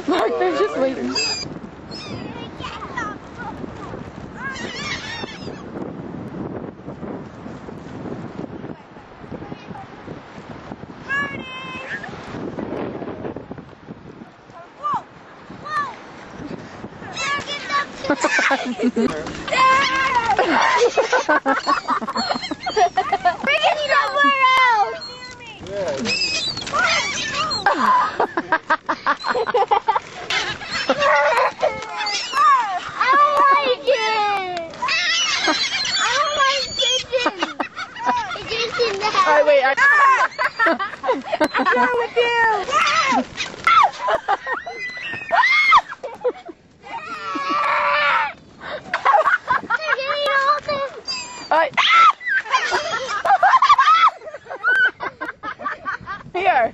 Mark, they're just waiting. Bring it somewhere else! I don't like it! I don't like pigeons! Pigeons in the house! Alright, wait. What's wrong with you? Alright. Here.